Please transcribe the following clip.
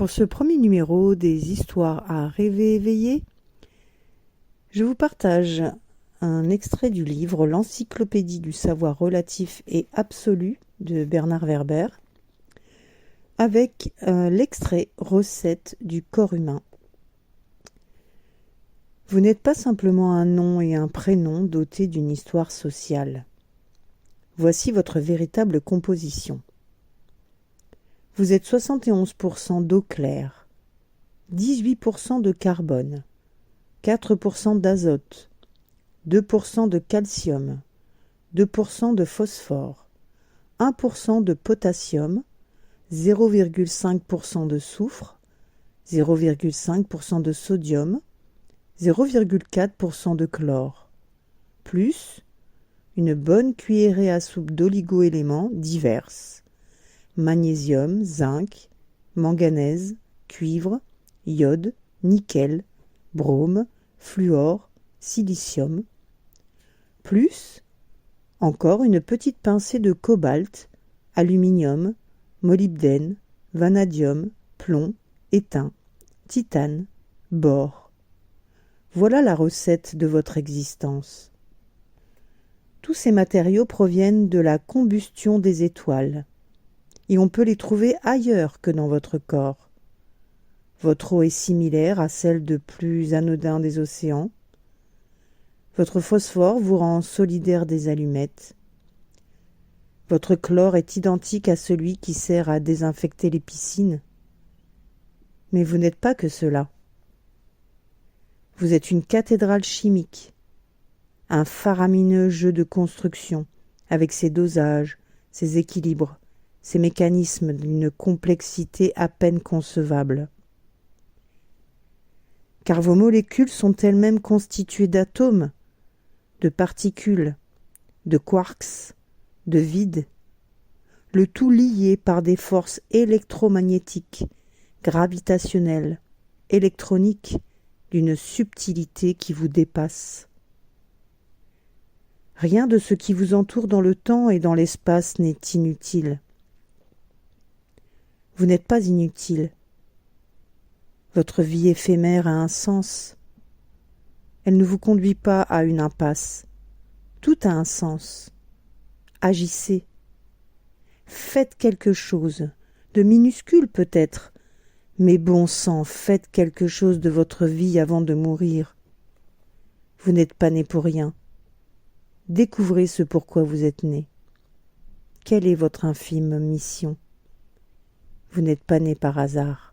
Pour ce premier numéro des histoires à rêver éveillé, je vous partage un extrait du livre L'Encyclopédie du savoir relatif et absolu de Bernard Werber avec l'extrait Recette du corps humain. Vous n'êtes pas simplement un nom et un prénom dotés d'une histoire sociale. Voici votre véritable composition. Vous êtes 71% d'eau claire, 18% de carbone, 4% d'azote, 2% de calcium, 2% de phosphore, 1% de potassium, 0,5% de soufre, 0,5% de sodium, 0,4% de chlore, plus une bonne cuillerée à soupe d'oligo-éléments diverses, magnésium, zinc, manganèse, cuivre, iode, nickel, brome, fluor, silicium, plus encore une petite pincée de cobalt, aluminium, molybdène, vanadium, plomb, étain, titane, bore. Voilà la recette de votre existence. Tous ces matériaux proviennent de la combustion des étoiles, et on peut les trouver ailleurs que dans votre corps. Votre eau est similaire à celle de plus anodins des océans. Votre phosphore vous rend solidaire des allumettes. Votre chlore est identique à celui qui sert à désinfecter les piscines. Mais vous n'êtes pas que cela. Vous êtes une cathédrale chimique, un faramineux jeu de construction, avec ses dosages, ses équilibres, ses mécanismes d'une complexité à peine concevable. Car vos molécules sont elles-mêmes constituées d'atomes, de particules, de quarks, de vide, le tout lié par des forces électromagnétiques, gravitationnelles, électroniques, d'une subtilité qui vous dépasse. Rien de ce qui vous entoure dans le temps et dans l'espace n'est inutile. Vous n'êtes pas inutile. Votre vie éphémère a un sens. Elle ne vous conduit pas à une impasse. Tout a un sens. Agissez. Faites quelque chose, de minuscule peut-être, mais bon sang, faites quelque chose de votre vie avant de mourir. Vous n'êtes pas né pour rien. Découvrez ce pourquoi vous êtes né. Quelle est votre infime mission ? Vous n'êtes pas né par hasard.